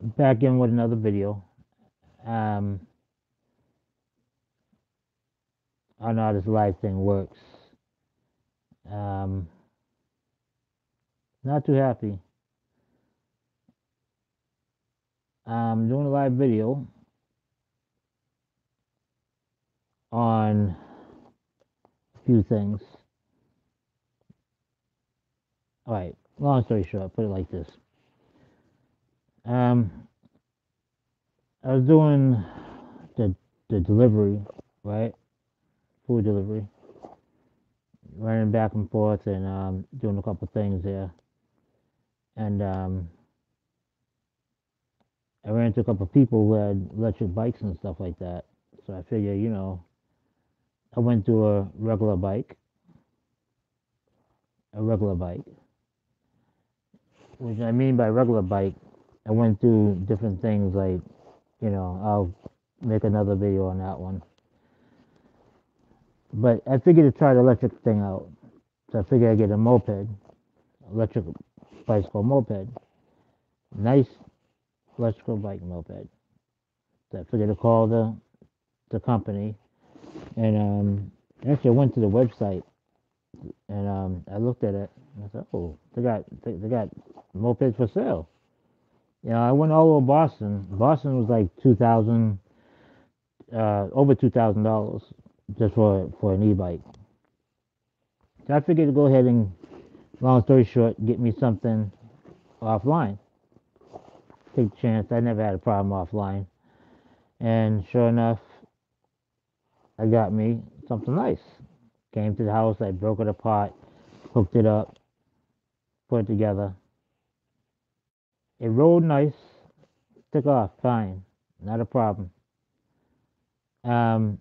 Back in with another video. Um, I don't know how this live thing works. Um, not too happy. I'm doing a live video on a few things. All right, long story short, put it like this. Um, I was doing the the delivery, right? Food delivery, running back and forth and doing a couple things there. And I ran into a couple people who had electric bikes and stuff like that. So I figured, I went to a regular bike. Which I mean by regular bike, I went through different things like, I'll make another video on that one. But I figured to try the electric thing out. So I figured I'd get a moped, electric bicycle moped. Nice electrical bike moped. So I figured to call the company. And actually, I went to the website and I looked at it and I said, oh, they got mopeds for sale. I went all over Boston. Boston was like 2,000, over $2,000 just for an e-bike. So I figured to go ahead and, long story short, get me something offline. Take the chance. I never had a problem offline, and sure enough, I got me something nice. Came to the house. I broke it apart, hooked it up, put it together. It rode nice. Took off fine. Not a problem. Um,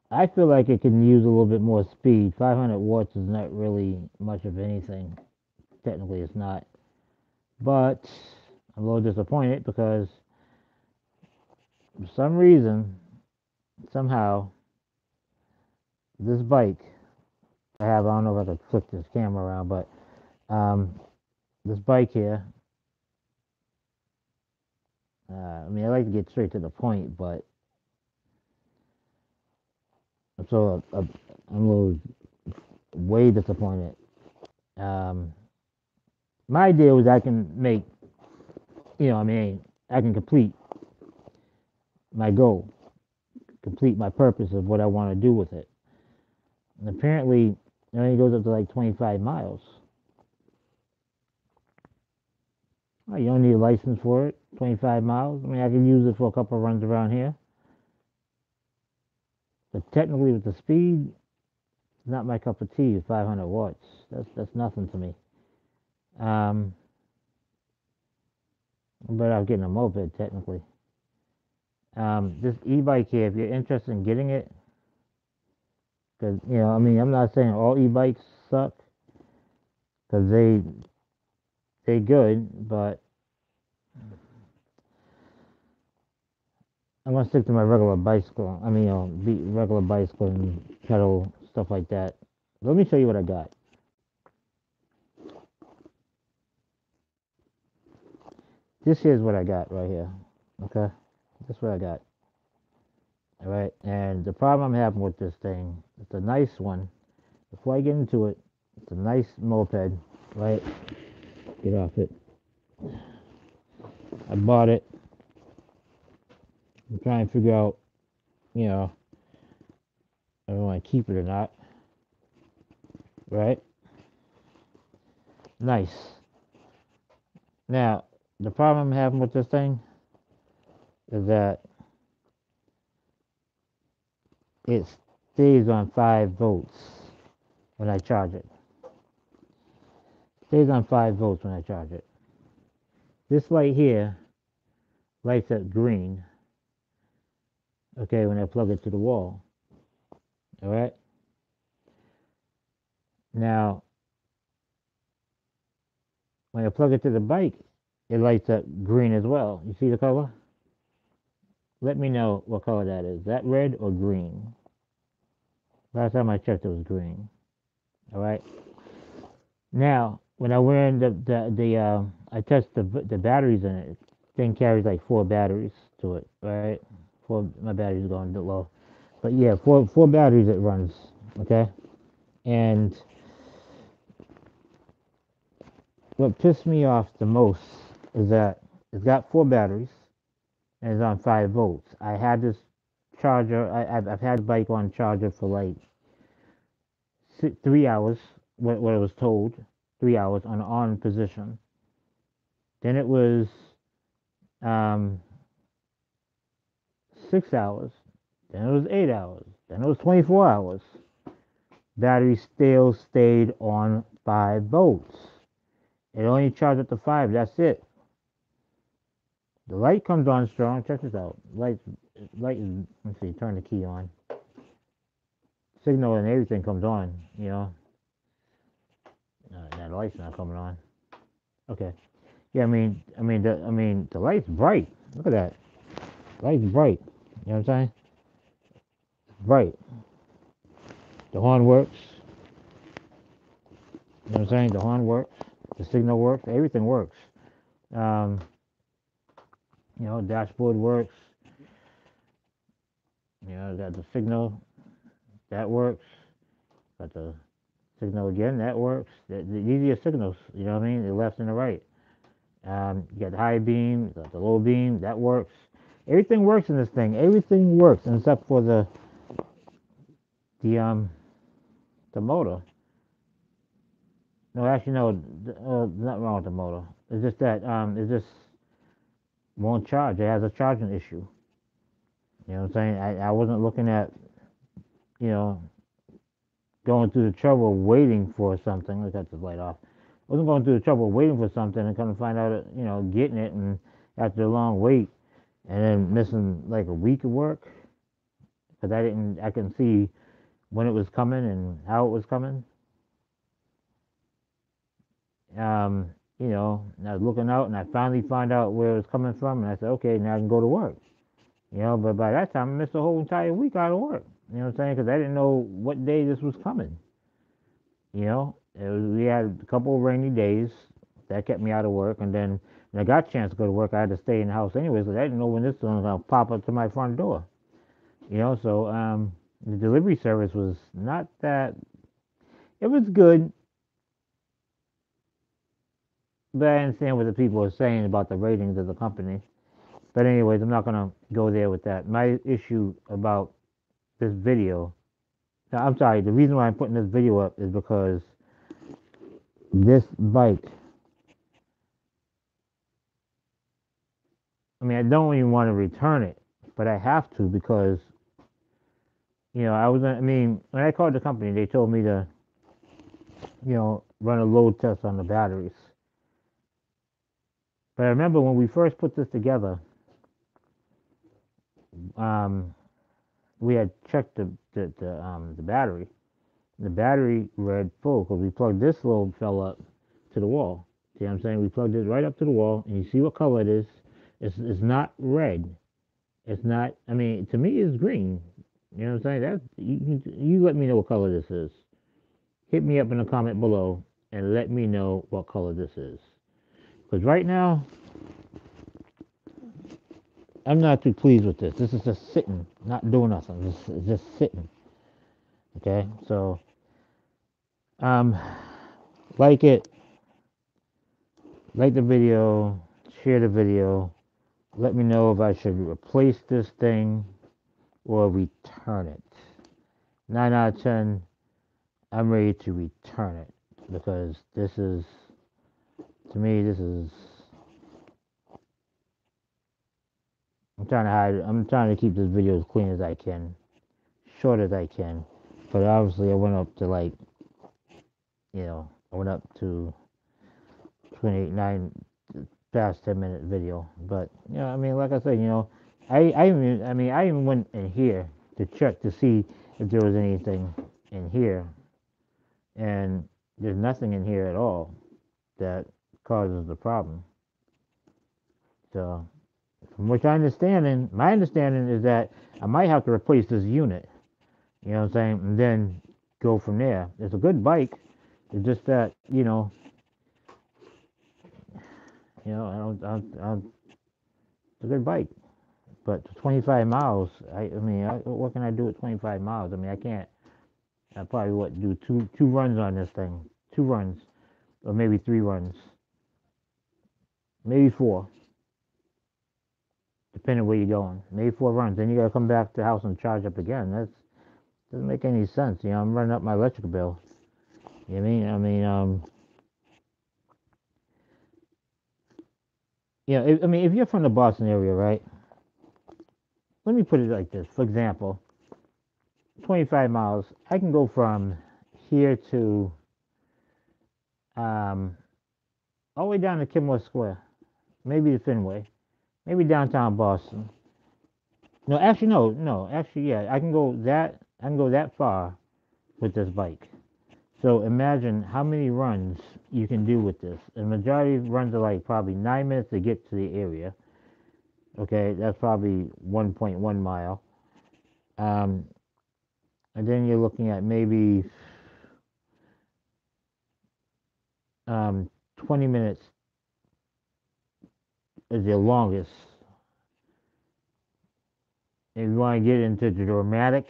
I feel like it can use a little bit more speed. 500 watts is not really much of anything. Technically, it's not. But I'm a little disappointed because for some reason, somehow, this bike I don't know if I could flip this camera around, but this bike here, I like to get straight to the point, but I'm a little way disappointed. Um, my idea was I can make, I can complete my goal, complete my purpose of what I want to do with it. And apparently, it only goes up to like 25 miles. Well, you don't need a license for it. 25 miles. I can use it for a couple of runs around here. But technically, with the speed, it's not my cup of tea. 500 watts. That's nothing to me. Um, but I'm getting a moped technically. This e-bike here, if you're interested in getting it, because I'm not saying all e-bikes suck, because they good, but I'm gonna stick to my regular bicycle. Regular bicycle and pedal stuff like that. Let me show you what I got. This here's what I got right here. Okay, that's what I got. All right, and the problem I'm having with this thing, it's a nice one. Before I get into it, it's a nice moped, right? Get off it. I bought it. I'm trying to figure out, you know, if I want to keep it or not. Right? Nice. Now, the problem I'm having with this thing is that it stays on 5 volts when I charge it. Stays on 5 volts when I charge it. This light here lights up green, okay, when I plug it to the wall. All right? Now, when I plug it to the bike, it lights up green as well. You see the color? Let me know what color that is. Is that red or green? Last time I checked, it was green. All right. Now, when I went in I tested the batteries in it. thing carries like 4 batteries to it, right? Four. My battery's going low, but yeah, four batteries it runs. Okay, and what pissed me off the most is that it's got 4 batteries and it's on 5 volts. I had this charger. I've had the bike on charger for like 3 hours. What I was told, 3 hours on position. Then it was um, 6 hours. Then it was 8 hours. Then it was 24 hours. Battery still stayed on 5 volts. It only charged up to 5. That's it. The light comes on strong. Check this out. Light. Let's see. Turn the key on. Signal and everything comes on. You know. Now the light's not coming on. Okay. Yeah. The light's bright. Look at that. Light's bright. You know what I'm saying? Bright. The horn works. You know what I'm saying? The horn works. The signal works. Everything works. Um, Dashboard works. Got the signal. That works. Got the signal again. That works. These are your signals. You know what I mean? The left and the right. You got the high beam. You got the low beam. That works. Everything works in this thing. Everything works except for the the motor. No, actually, no. Not wrong with the motor. It's just that it just won't charge. It has a charging issue. You know what I'm saying? I wasn't looking at, you know, going through the trouble of waiting for something. Let's cut this light off. I wasn't going through the trouble of waiting for something and come to find out, getting it and after a long wait and then missing like a week of work because I couldn't see when it was coming and how it was coming. Um, and I was looking out and I finally found out where it was coming from and I said, okay, now I can go to work. But by that time I missed the whole entire week out of work. You know what I'm saying? Because I didn't know what day this was coming. We had a couple of rainy days that kept me out of work, and then when I got a chance to go to work, I had to stay in the house anyways because I didn't know when this was going to pop up to my front door. So the delivery service was not that. It was good, but I understand what the people are saying about the ratings of the company. But anyways, I'm not gonna go there with that. My issue about this video. Now, I'm sorry. The reason why I'm putting this video up is because this bike. I mean, I don't even want to return it, but I have to because I was. I mean, when I called the company, they told me to run a load test on the batteries. But I remember when we first put this together, um, we had checked the battery. The battery read full because we plugged this little fella up to the wall. See what I'm saying? We plugged it right up to the wall, and you see what color it is. It's not red. It's not. I mean, to me, it's green. You know what I'm saying? You let me know what color this is. Hit me up in a comment below and let me know what color this is. Because right now, I'm not too pleased with this. This is just sitting, not doing nothing. It's just sitting. Okay, so um, like it, like the video, share the video. Let me know if I should replace this thing or return it. 9 out of 10, I'm ready to return it because this is, to me, this is. I'm trying to keep this video as clean as I can, short as I can. But obviously, I went up to I went up to 28, 9, past 10-minute video. But I mean, like I said, I even went in here to check to see if there was anything in here, and there's nothing in here at all that causes the problem. So, from which my understanding is that I might have to replace this unit. You know what I'm saying? And then go from there. It's a good bike. It's just that I don't a good bike. But 25 miles, I mean, what can I do at 25 miles? I mean, I can't. I probably what do two runs on this thing, 2 runs, or maybe 3 runs, maybe 4, depending where you're going. Maybe 4 runs. Then you gotta come back to the house and charge up again. That doesn't make any sense. You know, I'm running up my electric bill. You know what I mean? I mean, if you're from the Boston area, right? Let me put it like this. For example, 25 miles. I can go from here to um, all the way down to Kenmore Square, maybe to Fenway, maybe downtown Boston. No, actually, no, no. Actually, yeah, I can go that. I can go that far with this bike. So imagine how many runs you can do with this. The majority of runs are like probably 9 minutes to get to the area. Okay, that's probably 1.1 mile. Um, and then you're looking at maybe 20 minutes is the longest. If you want to get into the dramatic,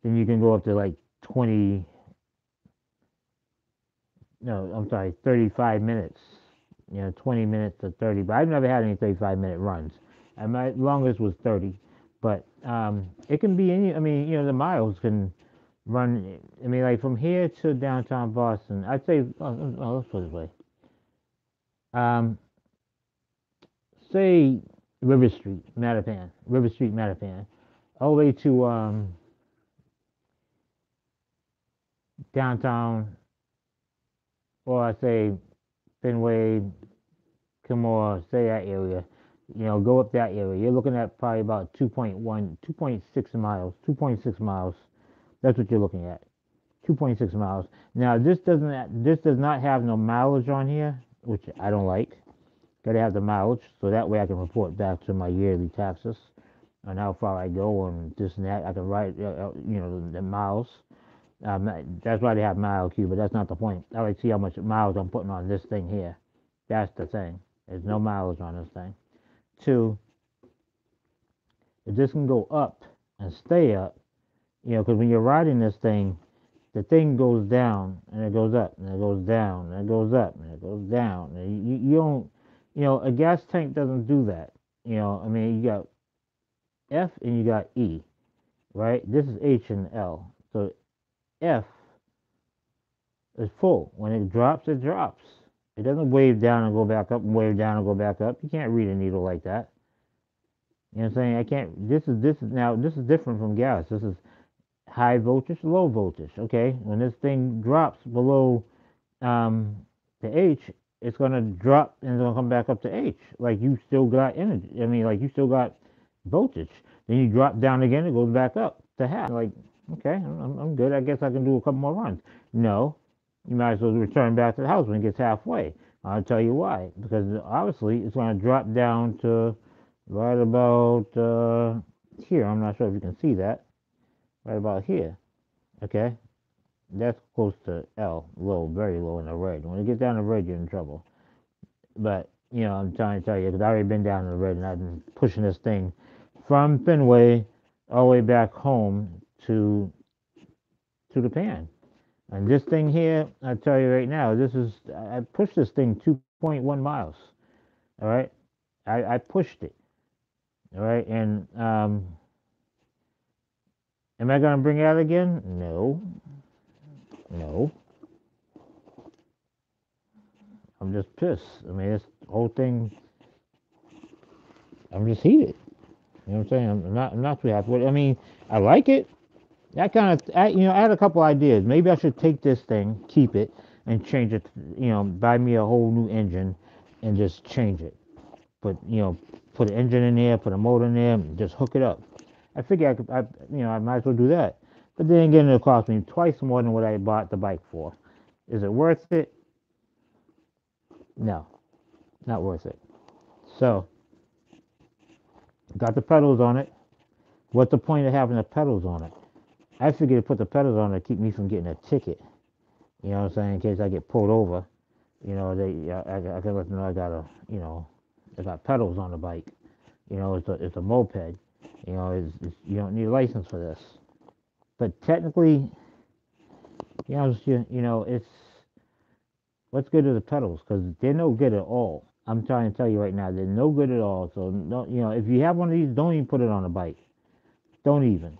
then you can go up to like 20. No, I'm sorry, 35 minutes. 20 minutes to 30. But I've never had any 35-minute runs. And my longest was 30. But it can be any. I mean, the miles can run. I mean, like from here to downtown Boston, I'd say. Let's put it this way. Um, say River Street, Mattapan, all the way to downtown, or I say Fenway, Kenmore, say that area. Go up that area. You're looking at probably about 2.1, 2.6 miles, 2.6 miles. That's what you're looking at. 2.6 miles. Now this does not have no mileage on here, which I don't like. Gotta have the mileage, so that way I can report back to my yearly taxes on how far I go and this and that. I can write, the miles. That's why they have mile Q, but that's not the point. I like to see how much miles I'm putting on this thing here. That's the thing. There's no mileage on this thing. 2, if this can go up and stay up, because when you're riding this thing, the thing goes down and it goes up and it goes down and it goes up and it goes down. And you don't, a gas tank doesn't do that. I mean, you got F and you got E, right? This is H and L. So F is full. When it drops, it drops. It doesn't wave down and go back up and wave down and go back up. You can't read a needle like that. You know what I'm saying? I can't. This is different from gas. This is high voltage, low voltage. Okay, when this thing drops below um, the H, it's gonna drop and it's gonna come back up to H. Like you still got energy. I mean, like you still got voltage. Then you drop down again, it goes back up to half. Like, okay, I'm good. I guess I can do a couple more runs. No, you might as well return back to the house when it gets halfway. I'll tell you why. Because obviously it's gonna drop down to right about here. I'm not sure if you can see that. Right about here. Okay, that's close to L, low, very low in the red. When it gets down to red, you're in trouble. But I'm trying to tell you because I've already been down in the red and I've been pushing this thing from Fenway all the way back home to the pan. And this thing here, I tell you right now, I pushed this thing 2.1 miles. All right, I pushed it. All right, and am I gonna bring it out again? No, no. I'm just pissed. I mean, this whole thing. I'm just heated. You know what I'm saying? I'm not too happy with it. I mean, I like it. That kind of, I had a couple ideas. Maybe I should take this thing, keep it, and change it. Buy me a whole new engine, and just change it. Put an engine in there, put a motor in there, and just hook it up. I figure I might as well do that. But then again, it'll cost me twice more than what I bought the bike for. Is it worth it? No, not worth it. So, got the pedals on it. What's the point of having the pedals on it? I figured to put the pedals on it to keep me from getting a ticket. You know what I'm saying? In case I get pulled over, I can let them know I got pedals on the bike. You know, it's a moped. You know, you don't need a license for this. But technically, you know, it's what's good are the pedals because they're no good at all. I'm trying to tell you right now, they're no good at all. So no, you know, if you have one of these, don't even put it on a bike. Don't even.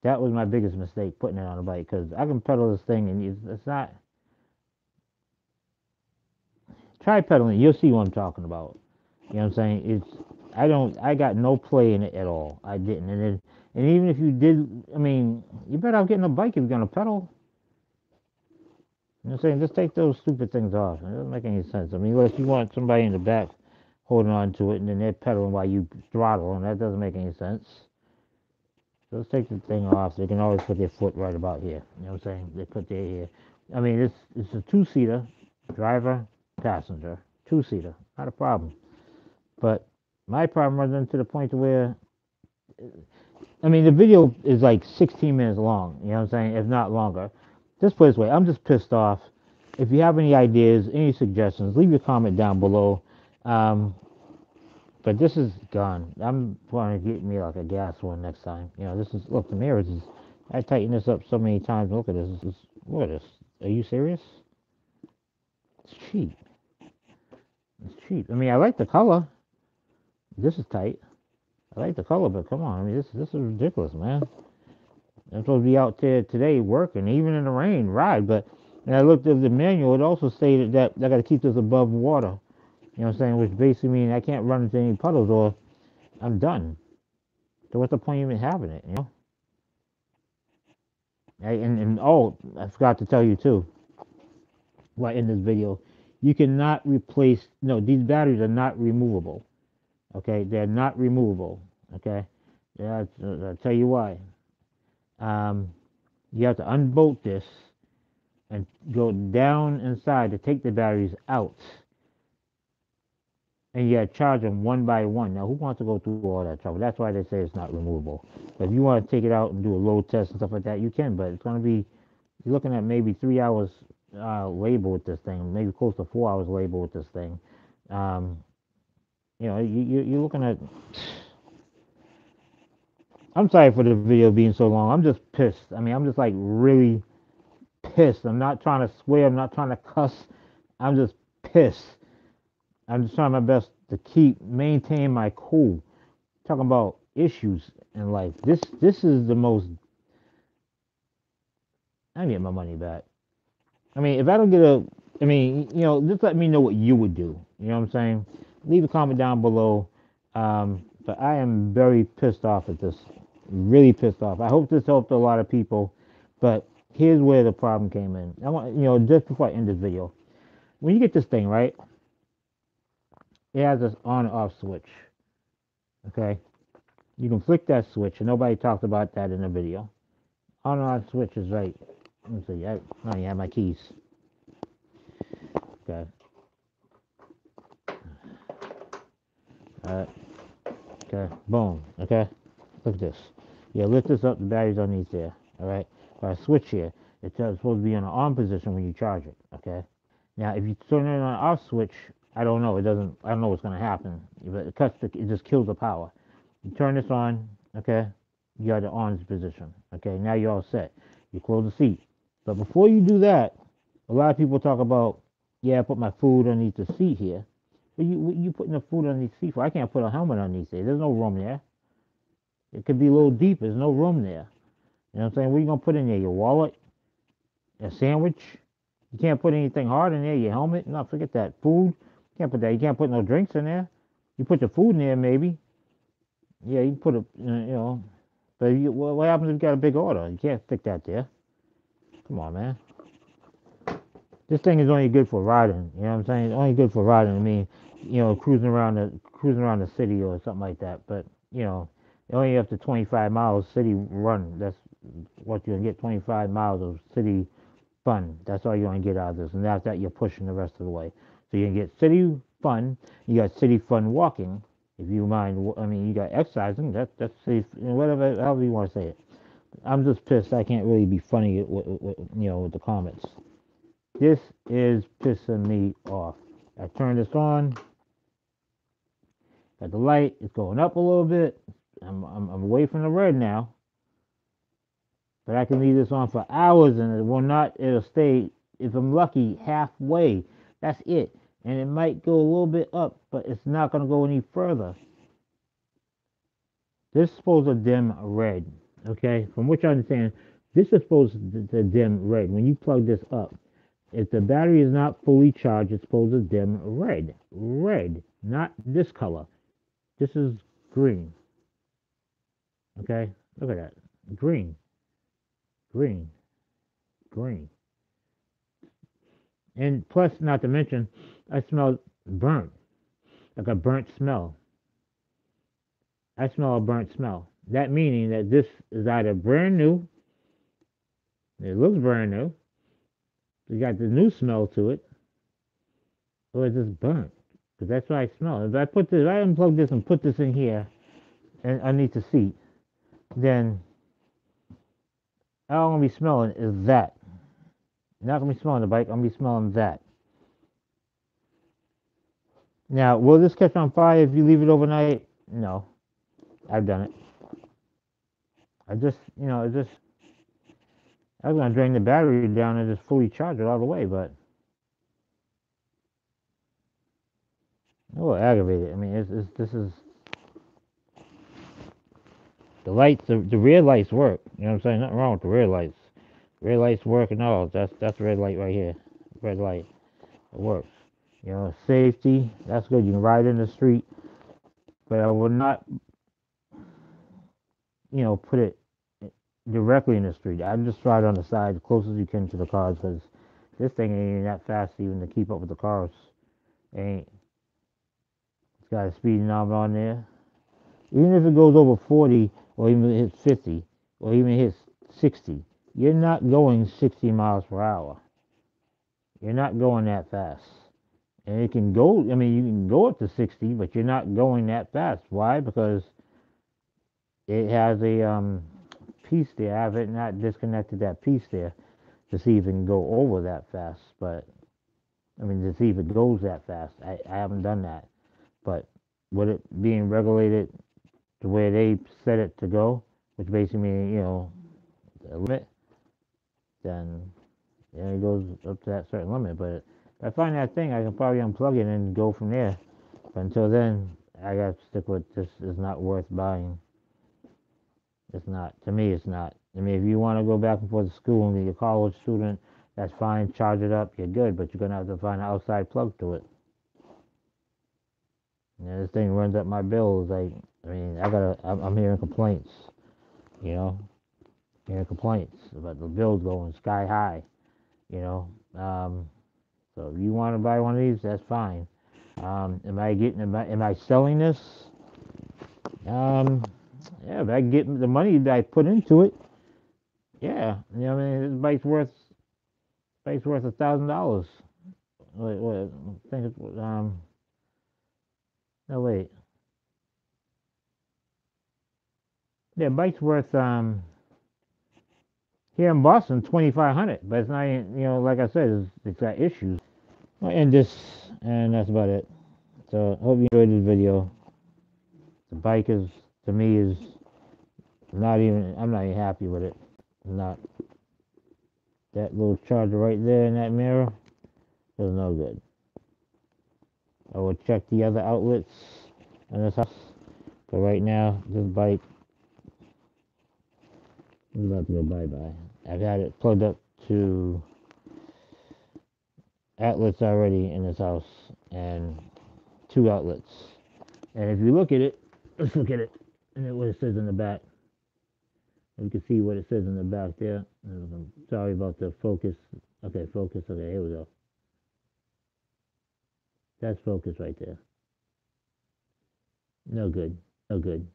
That was my biggest mistake, putting it on a bike, because I can pedal this thing and it's not. Try pedaling, you'll see what I'm talking about. You know what I'm saying? I got no play in it at all. I didn't. And even if you did, I mean, you better off getting a bike if you're gonna pedal. You know what I'm saying? Just take those stupid things off. It doesn't make any sense. I mean, unless you want somebody in the back holding on to it and then they're pedaling while you throttle, and that doesn't make any sense. So let's take the thing off. They can always put their foot right about here. You know what I'm saying? They put their here. I mean, it's a two-seater, driver, passenger, two-seater, not a problem. But my problem runs into the point where, I mean, the video is like 16 minutes long. You know what I'm saying? If not longer. Just put it this way, I'm just pissed off. If you have any ideas, any suggestions, leave your comment down below. Um, but this is gone. I'm going to get me like a gas one next time. You know, this is, look, the mirrors is, I tightened this up so many times. Look at this. Look at this. Are you serious? It's cheap. It's cheap. I mean, I like the color. This is tight. I like the color, but come on. I mean, this is ridiculous, man. I'm supposed to be out there today working, even in the rain, ride. But when I looked at the manual, it also stated that I got to keep this above water. You know what I'm saying? Which basically means I can't run into any puddles or I'm done. So what's the point of even having it? You know? And oh, I forgot to tell you too. Right in this video, you cannot replace. No, these batteries are not removable. Okay, they're not removable. Okay, yeah, I'll tell you why. Um, you have to unbolt this and go down inside to take the batteries out. And you got to charge them one by one. Now, who wants to go through all that trouble? That's why they say it's not removable. But if you want to take it out and do a load test and stuff like that, you can. But it's going to be, you're looking at maybe 3 hours labor with this thing, maybe close to 4 hours labor with this thing. Um, you know, you're looking at. I'm sorry for the video being so long. I'm just pissed. I mean, I'm just like really pissed. I'm not trying to swear. I'm not trying to cuss. I'm just pissed. I'm just trying my best to maintain my cool. Talking about issues in life. This is the most. I get my money back. I mean, if I don't get I mean, you know, just let me know what you would do. You know what I'm saying? Leave a comment down below. But I am very pissed off at this. Really pissed off. I hope this helped a lot of people. But here's where the problem came in. I want, you know, just before I end this video, when you get this thing right, it has this on and off switch. Okay, you can flick that switch, and nobody talked about that in the video. On and off switch is right. Let me see. I don't even have my keys. Okay. Alright. Okay. Boom. Okay. Look at this. Yeah, lift this up. The battery's underneath there. Alright. If I switch here, it's supposed to be in an on position when you charge it. Okay. Now, if you turn it on an off switch, I don't know. It doesn't. I don't know what's going to happen. But it just kills the power. You turn this on. Okay. You got the on position. Okay. Now you're all set. You close the seat. But before you do that, a lot of people talk about, yeah, I put my food underneath the seat here. But you putting the food underneath the seat for? I can't put a helmet underneath there. There's no room there. It could be a little deep. There's no room there. You know what I'm saying? What are you gonna put in there? Your wallet? A sandwich? You can't put anything hard in there. Your helmet? No, forget that. Food? You can't put that. You can't put no drinks in there. You put your food in there, maybe. Yeah, you can put you know. But what happens if you got a big order? You can't stick that there. Come on, man. This thing is only good for riding. You know what I'm saying? It's only good for riding. I mean, you know, cruising around the city or something like that. But you know, only up to 25 miles city run. That's what you're gonna get. 25 miles of city fun. That's all you're gonna get out of this. And after that, you're pushing the rest of the way. So you can get city fun. You got city fun walking. If you mind, I mean, you got exercising. That's city, whatever, however you want to say it. I'm just pissed. I can't really be funny with the comments. This is pissing me off. I turn this on. Got the light, it's going up a little bit. I'm away from the red now. But I can leave this on for hours and it will not, it'll stay, if I'm lucky, halfway. That's it. And it might go a little bit up, but it's not going to go any further. This is supposed to dim red, okay? From which I understand, this is supposed to dim red. When you plug this up, if the battery is not fully charged, it's supposed to dim red. Red, not this color. This is green, okay? Look at that. Green, green, green. And plus, not to mention, I smell burnt, like a burnt smell. I smell a burnt smell. That meaning that this is either brand new, it looks brand new, it got the new smell to it, or it's just burnt. Because that's what I smell. If I unplug this and put this in here and underneath the seat, then all I'm gonna be smelling is that. Not gonna be smelling the bike. I'm gonna be smelling that. Now, will this catch on fire if you leave it overnight? No, I've done it. I just, I was gonna drain the battery down and just fully charge it all the way, but a little aggravated. I mean, this is the lights. The rear lights work. You know what I'm saying? Nothing wrong with the rear lights. Red lights work and all. That's red light right here. Red light. It works. Safety. That's good. You can ride in the street, but I would not, put it directly in the street. I'd just ride on the side, as close as you can to the cars, because this thing ain't even that fast even to keep up with the cars. It ain't. It's got a speed knob on there. Even if it goes over 40, or even hits 50, or even hits 60, you're not going 60 miles per hour. You're not going that fast. And it can go, I mean, you can go up to 60, but you're not going that fast. Why? Because it has a piece there. I have it not disconnected that piece there to see if it can go over that fast. But, I mean, to see if it goes that fast. I haven't done that. But with it being regulated the way they set it to go, which basically means, the limit, then it goes up to that certain limit. But if I find that thing, I can probably unplug it and go from there. But until then, I got to stick with this is not worth buying. It's not. To me, it's not. I mean, if you want to go back and forth to school and be a college student, that's fine. Charge it up. You're good. But you're going to have to find an outside plug to it. This thing runs up my bills. I'm hearing complaints. Hearing complaints about the bills going sky high. So if you want to buy one of these, that's fine. Am I selling this? Yeah, if I get the money that I put into it, yeah. I mean, this bike's worth $1,000. Wait, I think it's no wait. Yeah, bike's worth here in Boston 2,500, but it's not. Like I said, it's got issues. I'll end this, and that's about it. So, hope you enjoyed this video. The bike is, to me, is I'm not even happy with it. I'm not. That little charger right there in that mirror is no good. I will check the other outlets in this house. But right now, this bike is about to go bye-bye. I've had it plugged up to outlets already in this house, and 2 outlets. And if you look at it, let's look at it, and what it says in the back. You can see what it says in the back there. I'm sorry about the focus. Okay, focus. Okay, here we go. That's focus right there. No good. No good.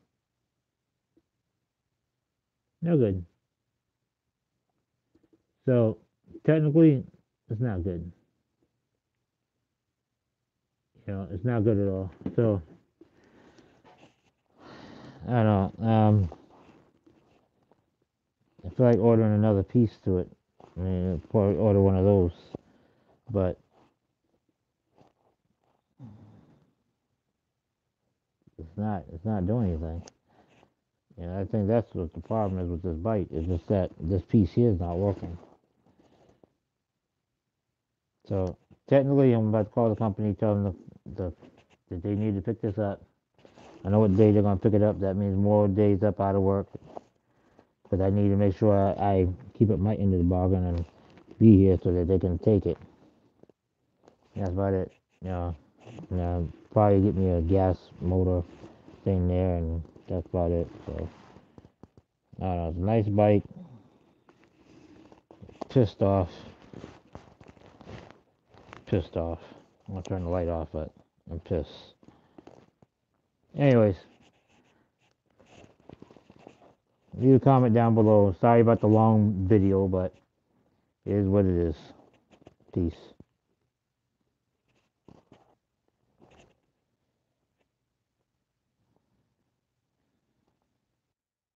No good. So, technically, it's not good. It's not good at all. So, I don't know. I feel like ordering another piece to it. I mean, I'll probably order one of those. But It's not doing anything. And I think that's what the problem is with this bike. It's just that this piece here is not working. So technically, I'm about to call the company, tell them that they need to pick this up. I know what day they're gonna pick it up. That means more days up out of work. But I need to make sure I keep it my end of the bargain and be here so that they can take it. That's about it. Probably get me a gas motor thing there, and that's about it. So I don't know. It's a nice bike. Pissed off. Pissed off. I'm gonna turn the light off, but I'm pissed. Anyways, leave a comment down below. Sorry about the long video, but it is what it is. Peace.